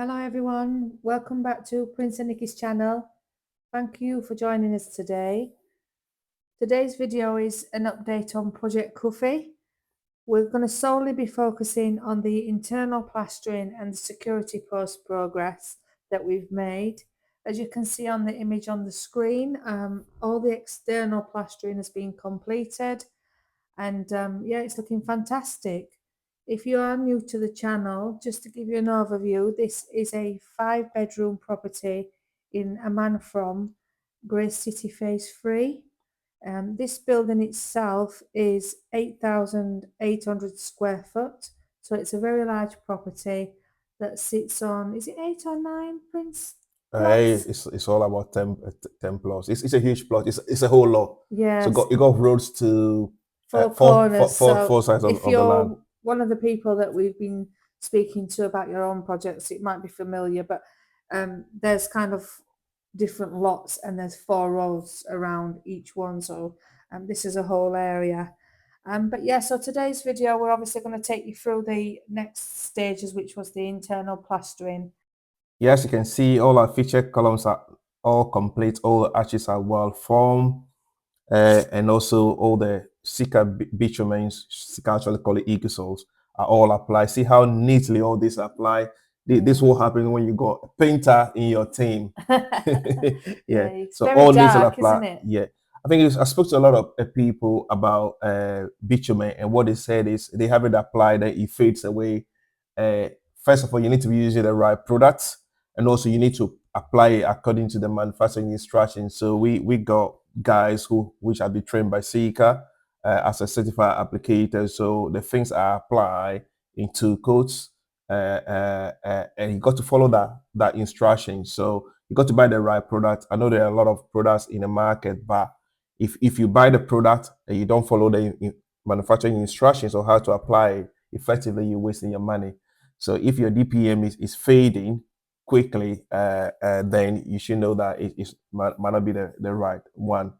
Hello everyone, welcome back to Prince and Nikki's channel. Thank you for joining us today. Today's video is an update on Project Cuffy. We're going to solely be focusing on the internal plastering and the security post progress that we've made. As you can see on the image on the screen, all the external plastering has been completed and yeah, it's looking fantastic. If you are new to the channel, just to give you an overview, this is a 5-bedroom property in Amanfrom, Grace City Phase 3. This building itself is 8,800 square foot, so it's a very large property that sits on, is it 8 or 9, Prince? Plots? It's all about 10 plus. It's a huge plot. It's a whole lot. Yes. So you got roads to Four corners. four sides if of the land. you're one of the people that we've been speaking to about your own projects, it might be familiar, but there's kind of different lots and there's 4 roads around each one. So this is a whole area. But yeah, so today's video, we're obviously going to take you through the next stages, which was the internal plastering. Yes, you can see all our feature columns are all complete. All the arches are well formed. And also all the Sika bitumens, Sika actually call it eagle are all applied. See how neatly all these apply. This will happen when you got a painter in your team. Yeah. It's So very all these will dark, apply. isn't it? Yeah. I think I spoke to a lot of people about bitumen, and what they said is they have it applied and it fades away. First of all, you need to be using the right products, and also you need to apply it according to the manufacturing instructions. So we got guys which have been trained by Sika as a certified applicator. So the things are applied in 2 coats, and you got to follow that instruction. So you got to buy the right product. I know there are a lot of products in the market, but if you buy the product and you don't follow the manufacturing instructions or how to apply it effectively, you're wasting your money. So if your DPM is fading quickly, then you should know that it might not be the right one.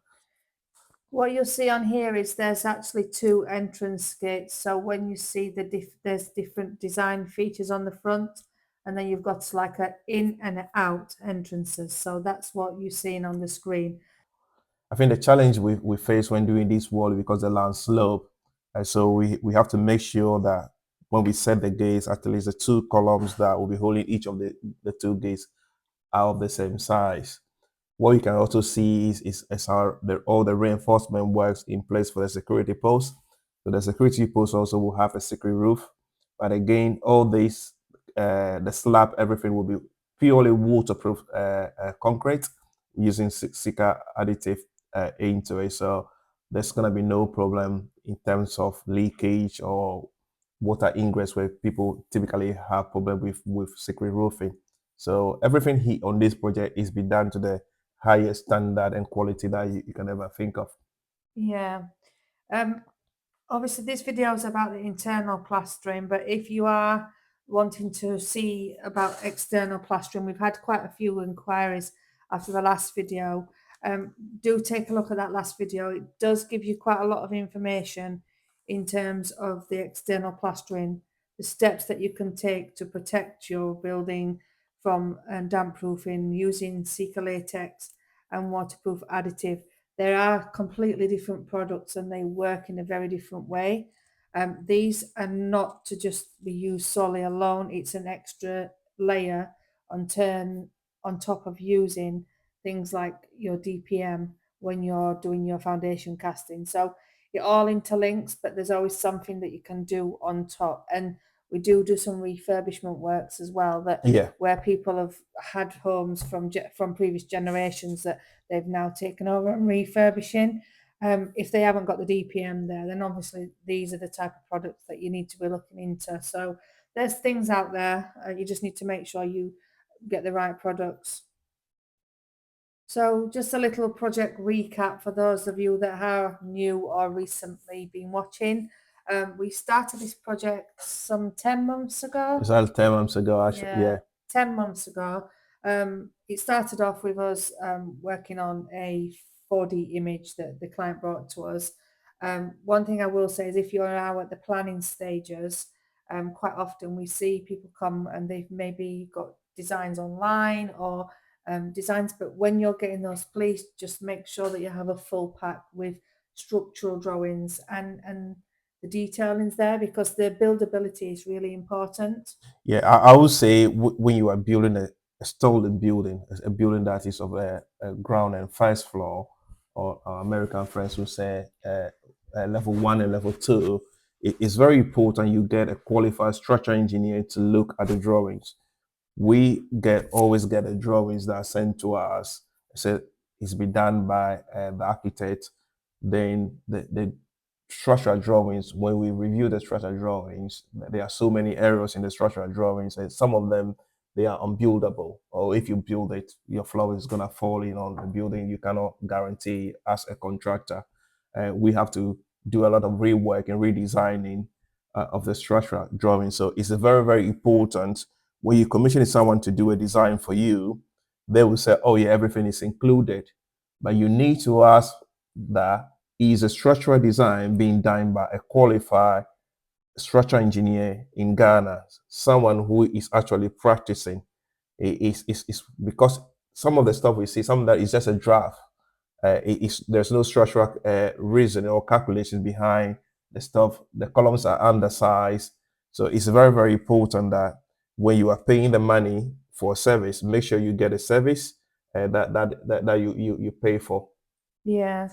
What you'll see on here is there's actually 2 entrance gates. So when you see there's different design features on the front, and then you've got like a in and a out entrances. So that's what you're seeing on the screen. I think the challenge we face when doing this wall, because the land slope, and so we have to make sure that when we set the gates, at least the 2 columns that will be holding each of the 2 gates are of the same size. What you can also see is how all the reinforcement works in place for the security post. So the security post also will have a secret roof. But again, all this, the slab, everything will be purely waterproof concrete using Sika additive into it. So there's going to be no problem in terms of leakage or water ingress, where people typically have problem with secret roofing. So everything on this project is be done to the highest standard and quality that you can ever think of. Yeah. Obviously this video is about the internal plastering, but if you are wanting to see about external plastering, we've had quite a few inquiries after the last video. Do take a look at that last video. It does give you quite a lot of information in terms of the external plastering, the steps that you can take to protect your building from damp proofing using Sika latex and waterproof additive. There are completely different products and they work in a very different way. These are not to just be used solely alone. It's an extra layer on top of using things like your DPM when you're doing your foundation casting. So it all interlinks, but there's always something that you can do on top. And we do some refurbishment works as well, that where people have had homes from previous generations that they've now taken over and refurbishing. If they haven't got the DPM there, then obviously these are the type of products that you need to be looking into. So there's things out there. You just need to make sure you get the right products. So just a little project recap for those of you that are new or recently been watching. We started this project some 10 months ago. It's like 10 months ago, actually. Yeah. 10 months ago. It started off with us working on a 4D image that the client brought to us. One thing I will say is if you're now at the planning stages, quite often we see people come and they've maybe got designs online or designs, but when you're getting those, please just make sure that you have a full pack with structural drawings and the detailing's there, because the buildability is really important. Yeah, I would say when you are building a stolen building, a building that is of a ground and first floor, or our American friends will say level one and level two, it's very important you get a qualified structural engineer to look at the drawings. We always get the drawings that are sent to us. So it's been done by the architect. Then the structural drawings, when we review the structural drawings, there are so many errors in the structural drawings, and some of them they are unbuildable. Or if you build it, your floor is gonna fall in on the building. You cannot guarantee as a contractor. We have to do a lot of rework and redesigning of the structural drawing. So it's a very, very important when you commission someone to do a design for you, they will say, oh, yeah, everything is included. But you need to ask that is a structural design being done by a qualified structural engineer in Ghana, someone who is actually practicing. Is because some of the stuff we see, some of that is just a draft. There's no structural reason or calculation behind the stuff. The columns are undersized, so it's very, very important that when you are paying the money for a service, make sure you get a service that you pay for. Yeah.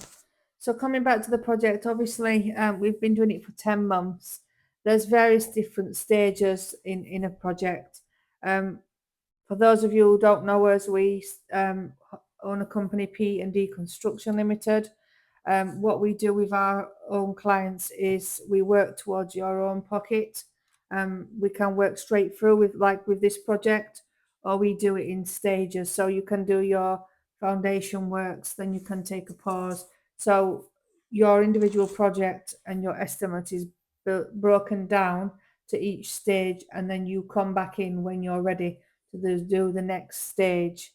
So coming back to the project, obviously we've been doing it for 10 months. There's various different stages in a project. For those of you who don't know us, we own a company, PND Construction Limited. What we do with our own clients is we work towards your own pocket. We can work straight through with this project, or we do it in stages. So you can do your foundation works, then you can take a pause. So your individual project and your estimate is broken down to each stage, and then you come back in when you're ready to do the next stage.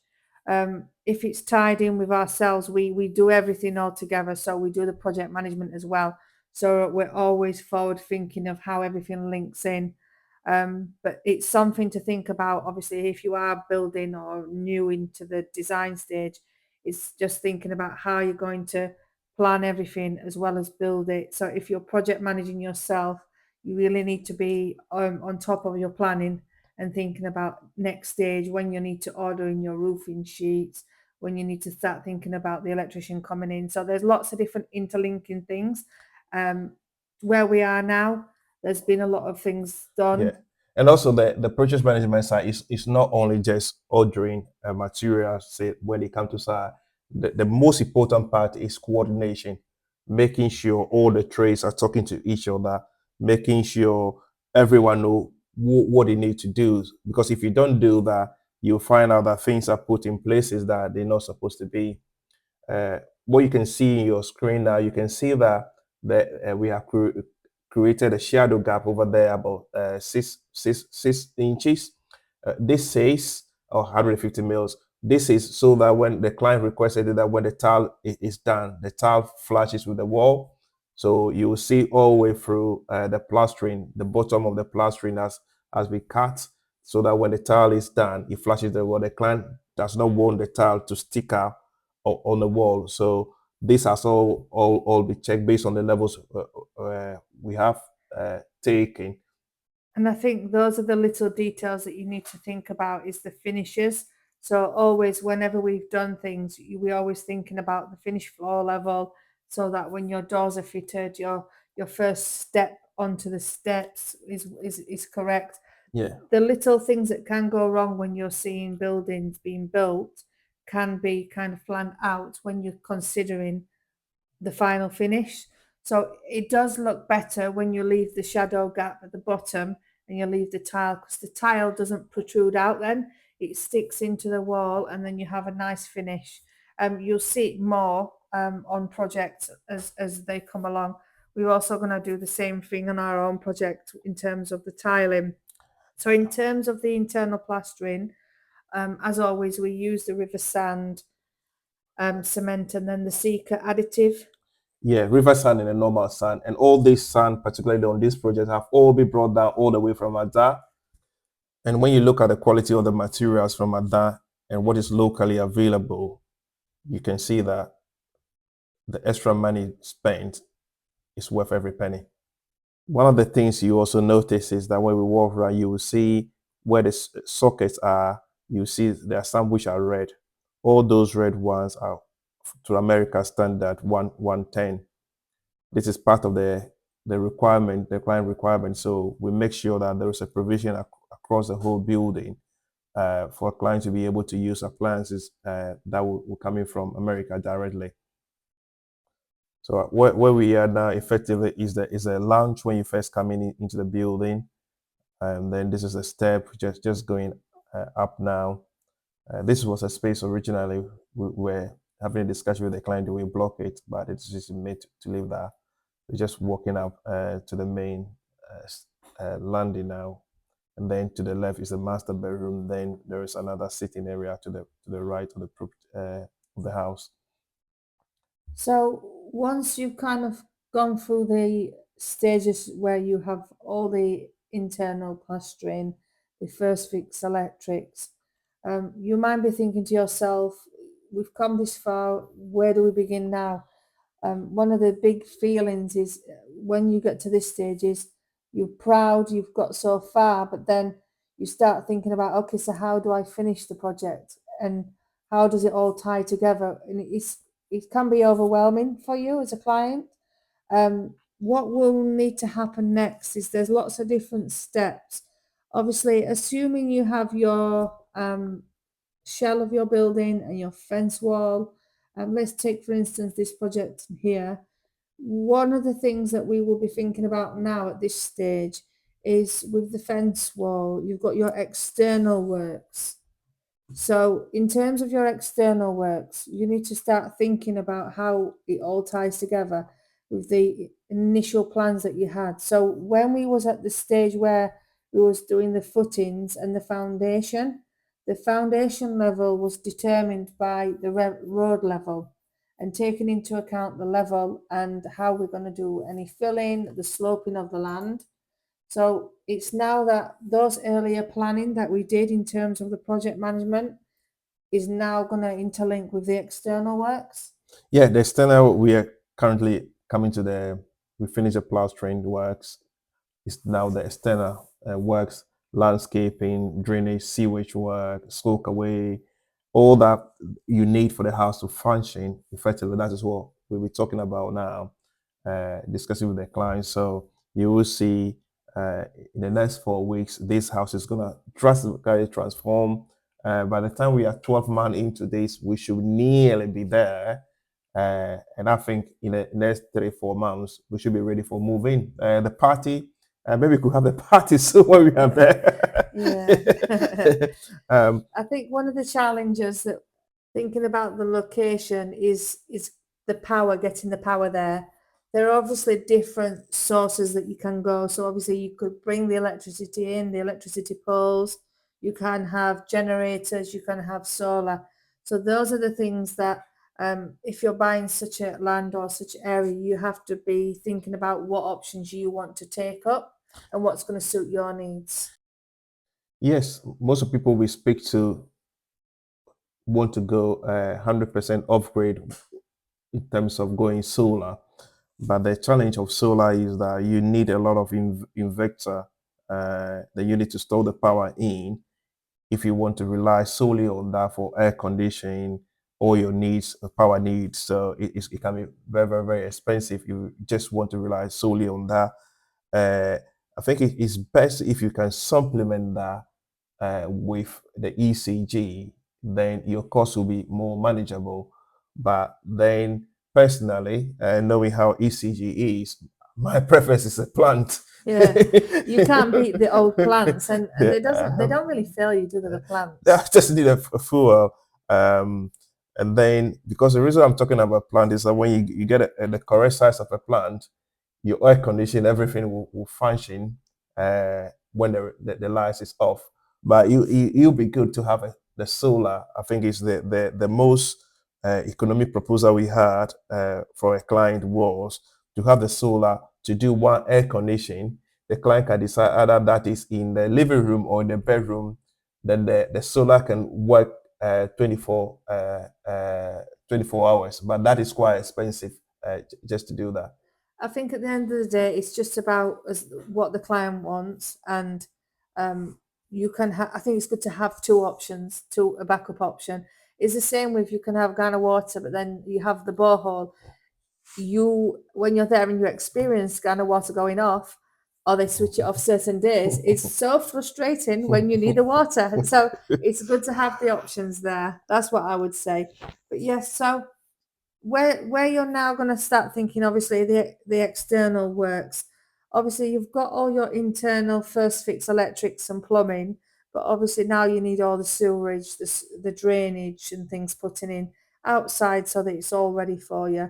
If it's tied in with ourselves, we do everything all together. So we do the project management as well. So we're always forward thinking of how everything links in. But it's something to think about. Obviously, if you are building or new into the design stage, it's just thinking about how you're going to plan everything as well as build it. So if you're project managing yourself, you really need to be on top of your planning and thinking about next stage, when you need to order in your roofing sheets, when you need to start thinking about the electrician coming in. So there's lots of different interlinking things. Where we are now, there's been a lot of things Yeah. done. And also the purchase management side is not only just ordering materials, say when it comes to side. The most important part is coordination, making sure all the trades are talking to each other, making sure everyone know what they need to do. Because if you don't do that, you'll find out that things are put in places that they're not supposed to be. What you can see in your screen now, you can see that we have created a shadow gap over there about 6 inches. This says, or 150 mils. This is so that when the client requested it, that when the tile is done, the tile flashes with the wall. So you will see all the way through the plastering, the bottom of the plastering as we cut, so that when the tile is done, it flashes the wall. The client does not want the tile to stick out on the wall. So this has all be checked based on the levels we have taken. And I think those are the little details that you need to think about, is the finishes. So always, whenever we've done things, we're always thinking about the finished floor level, so that when your doors are fitted, your first step onto the steps is correct. Yeah. The little things that can go wrong when you're seeing buildings being built can be kind of planned out when you're considering the final finish. So it does look better when you leave the shadow gap at the bottom and you leave the tile, because the tile doesn't protrude out then. It sticks into the wall and then you have a nice finish. You'll see it more on projects as they come along. We're also going to do the same thing on our own project in terms of the tiling. So in terms of the internal plastering, as always, we use the river sand, cement, and then the Sika additive. Yeah, river sand and a normal sand. And all this sand, particularly on this project, have all been brought down all the way from Ada. And when you look at the quality of the materials from Ada and what is locally available, you can see that the extra money spent is worth every penny. One of the things you also notice is that when we walk around, you will see where the sockets are. You see there are some which are red. All those red ones are to America standard 110. This is part of the requirement, the client requirement. So we make sure that there is a provision across the whole building for clients to be able to use appliances that will coming from America directly. So where we are now effectively is a lounge when you first come into the building, and then this is a step just going up now. This was a space originally we were having a discussion with the client, do we block it, but it's just made to leave that. We're just walking up to the main landing now, and then to the left is the master bedroom. Then there is another sitting area to the right of the house. So once you've kind of gone through the stages where you have all the internal plastering, the first fix electrics, you might be thinking to yourself, we've come this far, where do we begin now? One of the big feelings is when you get to this stage is you're proud you've got so far, but then you start thinking about, okay, so how do I finish the project and how does it all tie together? And it can be overwhelming for you as a client. What will need to happen next is there's lots of different steps. Obviously, assuming you have your shell of your building and your fence wall. Let's take, for instance, this project here. One of the things that we will be thinking about now at this stage is with the fence wall, you've got your external works. So, in terms of your external works, you need to start thinking about how it all ties together with the initial plans that you had. So, when we was at the stage where we was doing the footings and the foundation level was determined by the road level and taking into account the level and how we're going to do any filling, the sloping of the land. So it's now that those earlier planning that we did in terms of the project management is now going to interlink with the external works. Yeah, the external, we are currently coming to we finished the plastering works. It's now the external works, landscaping, drainage, sewage work, smoke away, all that you need for the house to function effectively. That is what we'll be talking about now, discussing with the client. So you will see in the next 4 weeks, this house is going to drastically transform. By the time we are 12 months into this, we should nearly be there. And I think in the next 3-4 months, we should be ready for moving. The party, maybe we could have the party soon when we are there. Yeah. I think one of the challenges that thinking about the location is the power, getting the power there. There are obviously different sources that you can go. So obviously you could bring the electricity in, the electricity poles, you can have generators, you can have solar. So those are the things that if you're buying such a land or such area, you have to be thinking about what options you want to take up and what's going to suit your needs. Yes, most of people we speak to want to go 100% upgrade in terms of going solar. But the challenge of solar is that you need a lot of inverter that you need to store the power in if you want to rely solely on that for air conditioning all your needs, power needs. So it can be very, very, very expensive if you just want to rely solely on that. I think it is best if you can supplement that with the ECG, then your cost will be more manageable. But then, personally, knowing how ECG is, my preference is a plant. Yeah, you can't beat the old plants, and they don't really fail you, do they, the plants? I just need a fuel. And then, because the reason I'm talking about plant is that when you get the correct size of a plant, your air condition, everything will function when the lights is off. But it'll be good to have the solar. I think is the most economic proposal we had for a client was to have the solar to do one air conditioning. The client can decide either that is in the living room or in the bedroom. Then the solar can work 24 hours, but that is quite expensive just to do that. I think at the end of the day, it's just about what the client wants, and you can. I think it's good to have two options, a backup option. It's the same with you can have Ghana Water, but then you have the borehole. When you're there and you experience Ghana Water going off, or they switch it off certain days, it's so frustrating when you need the water. And so it's good to have the options there. That's what I would say. But yes, so where you're now going to start thinking, obviously the external works, obviously you've got all your internal first fix electrics and plumbing, but obviously now you need all the sewerage, the drainage and things putting in outside so that it's all ready for you.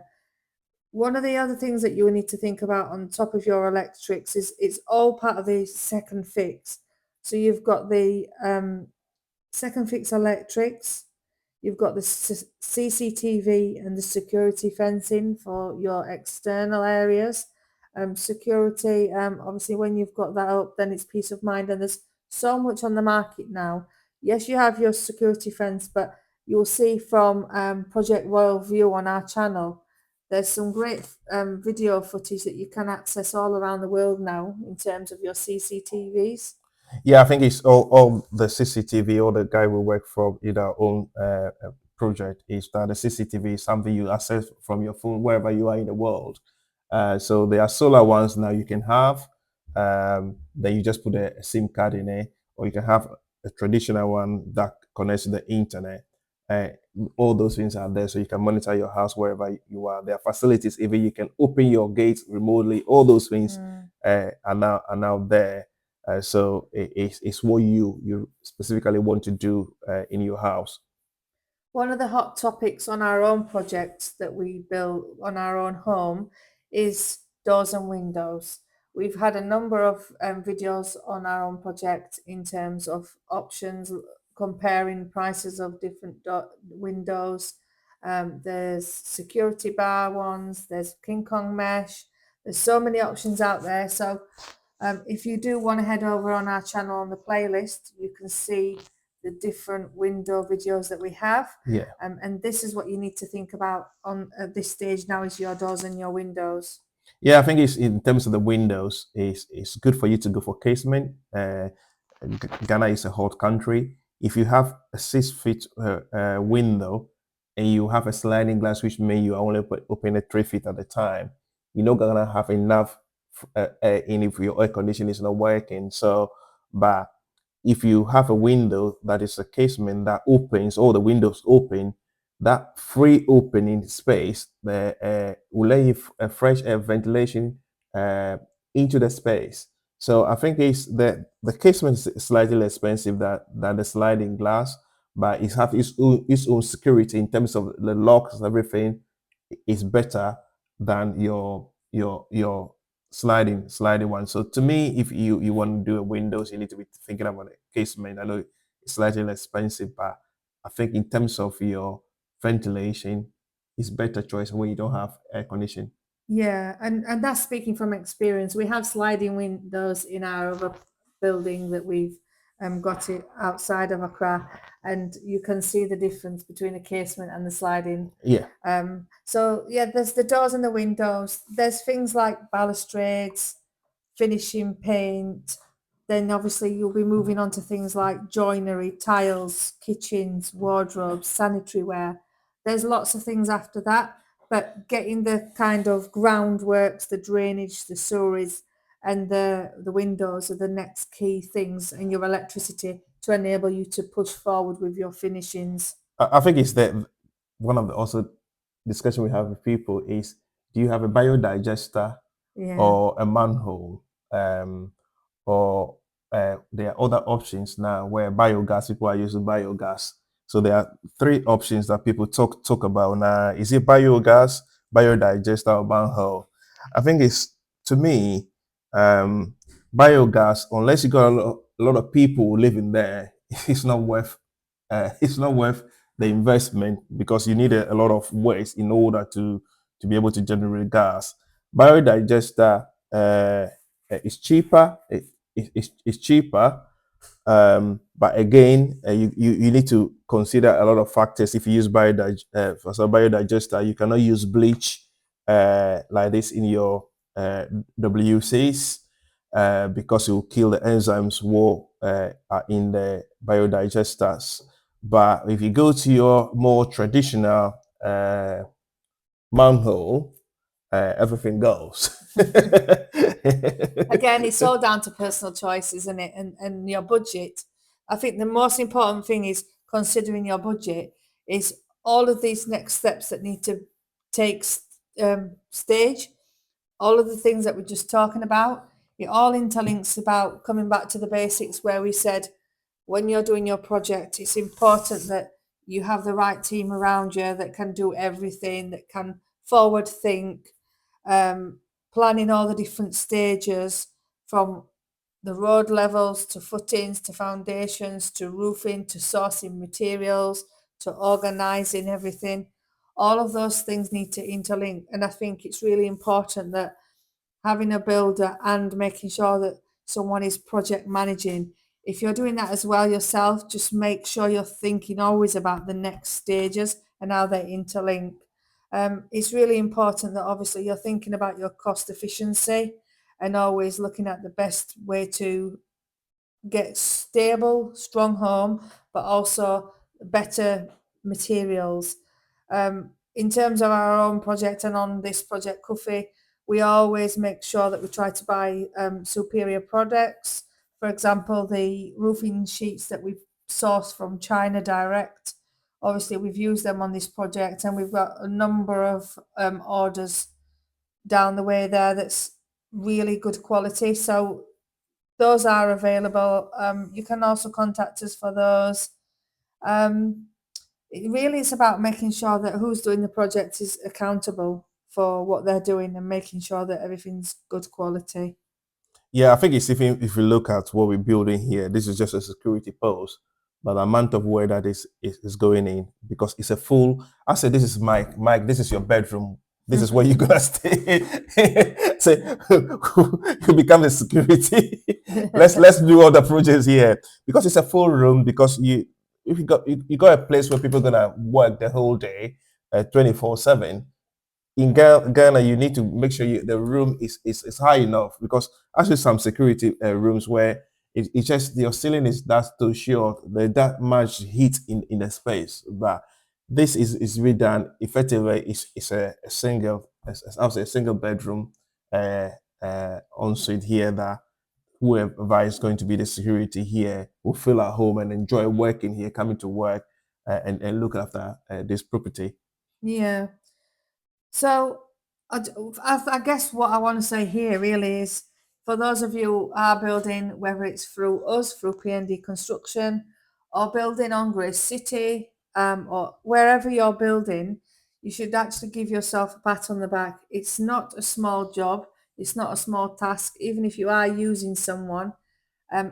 One of the other things that you will need to think about on top of your electrics is it's all part of the second fix. So you've got the second fix electrics, you've got the CCTV and the security fencing for your external areas. Security, obviously, when you've got that up, then it's peace of mind. And there's so much on the market now. Yes, you have your security fence, but you'll see from Project Royal View on our channel, there's some great video footage that you can access all around the world now in terms of your CCTVs. Yeah, I think it's all the CCTV, all the guy we work from in our own project is that the CCTV is something you access from your phone wherever you are in the world. So there are solar ones now you can have. Then you just put a SIM card in it, or you can have a traditional one that connects to the internet. Uh, all those things are there, so you can monitor your house wherever you are. There are facilities, even you can open your gates remotely. All those things are now there. So it's what you specifically want to do in your house. One of the hot topics on our own project that we built on our own home is doors and windows. We've had a number of videos on our own project in terms of options, comparing prices of different windows. There's security bar ones, there's King Kong mesh. There's so many options out there. So if you do want to head over on our channel on the playlist, you can see the different window videos that we have. Yeah. And this is what you need to think about on at this stage now is your doors and your windows. Yeah, I think it's in terms of the windows, it's good for you to go for casement. Ghana is a hot country. If you have a 6 feet window and you have a sliding glass, which means you only open it 3 feet at a time, you're not gonna have enough in if your air conditioning is not working. So, but if you have a window that is a casement that opens, all the windows open, that free opening space will let you a fresh air ventilation uh, into the space. So I think it's the casement is slightly less expensive than the sliding glass, but it has its own security in terms of the locks and everything is better than your sliding one. So to me, if you want to do a windows, you need to be thinking about a casement. I know it's slightly less expensive, but I think in terms of your ventilation, it's better choice when you don't have air conditioning. Yeah, and that's speaking from experience. We have sliding windows in our other building that we've got it outside of Accra, and you can see the difference between the casement and the sliding. Yeah. So yeah, there's the doors and the windows. There's things like balustrades, finishing paint. Then obviously you'll be moving on to things like joinery, tiles, kitchens, wardrobes, sanitary ware. There's lots of things after that, but getting the kind of groundworks, the drainage, the sewerage, and the windows are the next key things, and your electricity to enable you to push forward with your finishings. I think it's that one of the also discussion we have with people is, do you have a biodigester Yeah. or a manhole, or there are other options now where biogas, people are using biogas. So there are three options that people talk about now. Is it biogas, biodigester, or manhole? I think it's, to me, um, biogas, unless you got a lot of people living there, it's not worth the investment, because you need a lot of waste in order to be able to generate gas. Biodigester is cheaper. It's cheaper. But again, you need to consider a lot of factors. If you use biodigester, you cannot use bleach like this in your WCs because it will kill the enzymes what are in the biodigesters. But if you go to your more traditional manhole, everything goes. Again, it's all down to personal choice, isn't it? And your budget. I think the most important thing is considering your budget is all of these next steps that need to take stage, all of the things that we're just talking about. It all interlinks about coming back to the basics where we said when you're doing your project, it's important that you have the right team around you that can do everything, that can forward think, planning all the different stages from the road levels to footings to foundations to roofing to sourcing materials to organising everything. All of those things need to interlink. And I think it's really important that having a builder and making sure that someone is project managing. If you're doing that as well yourself, just make sure you're thinking always about the next stages and how they interlink. It's really important that obviously you're thinking about your cost efficiency and always looking at the best way to get stable, strong home, but also better materials. In terms of our own project and on this project, Cuffy, we always make sure that we try to buy superior products. For example, the roofing sheets that we've sourced from China direct. Obviously, we've used them on this project, and we've got a number of orders down the way there that's really good quality. So those are available. You can also contact us for those. It really is about making sure that who's doing the project is accountable for what they're doing and making sure that everything's good quality. Yeah, I think it's even if you look at what we're building here, this is just a security post, but the amount of work that is going in, because it's a full. I said, this is Mike. This is your bedroom. This is where you're gonna stay. So you become a security. Let's do all the projects here because it's a full room. Because if you got a place where people are gonna work the whole day, 24/7. In Ghana, you need to make sure the room is high enough, because actually some security rooms where it's just your ceiling is that too short, there's that much heat in the space. But this is redone effectively. It's a single, I would say a single bedroom ensuite here, that whoever is going to be the security here will feel at home and enjoy working here, coming to work and look after this property. Yeah. So I guess what I want to say here really is for those of you who are building, whether it's through us, through PND Construction, or building on Grace City, or wherever you're building, you should actually give yourself a pat on the back. It's not a small job. It's not a small task, even if you are using someone.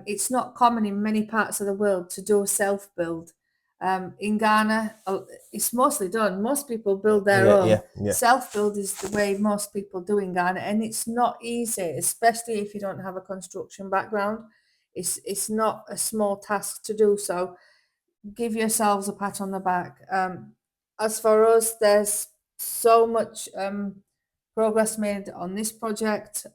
It's not common in many parts of the world to do a self build. In Ghana, it's mostly done. Most people build their own. Yeah. Self build is the way most people do in Ghana, and it's not easy, especially if you don't have a construction background. It's not a small task to do. So give yourselves a pat on the back. As for us, there's so much progress made on this project.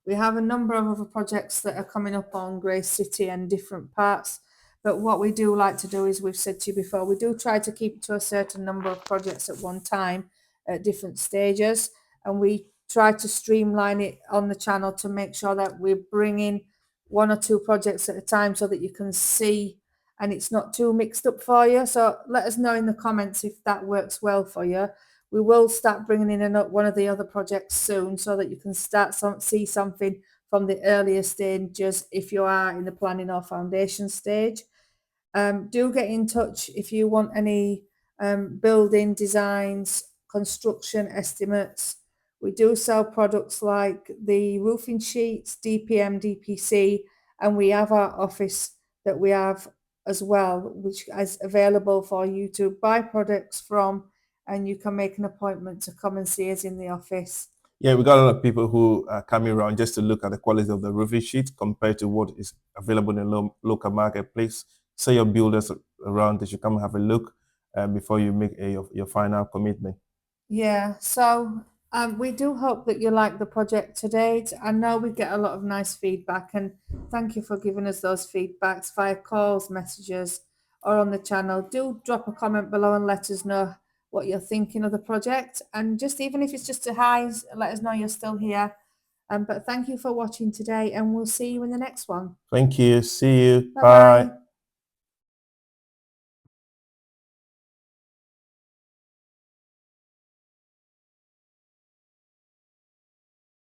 We have a number of other projects that are coming up on Grace City and different parts. But what we do like to do is, we've said to you before, we do try to keep it to a certain number of projects at one time at different stages. And we try to streamline it on the channel to make sure that we're bringing one or two projects at a time so that you can see and it's not too mixed up for you. So let us know in the comments if that works well for you. We will start bringing in one of the other projects soon so that you can see something from the earlier stages if you are in the planning or foundation stage. Do get in touch if you want any building designs, construction estimates. We do sell products like the roofing sheets, DPM, DPC, and we have our office that we have as well, which is available for you to buy products from, and you can make an appointment to come and see us in the office. Yeah, we got a lot of people who are coming around just to look at the quality of the roofing sheet compared to what is available in the local marketplace. Say your builders around, they should come and have a look before you make your final commitment. Yeah, so we do hope that you like the project to date. I know we get a lot of nice feedback, and thank you for giving us those feedbacks via calls, messages, or on the channel. Do drop a comment below and let us know what you're thinking of the project. And just even if it's just a hi, let us know you're still here. But thank you for watching today, and we'll see you in the next one. Thank you. See you. Bye-bye. Bye.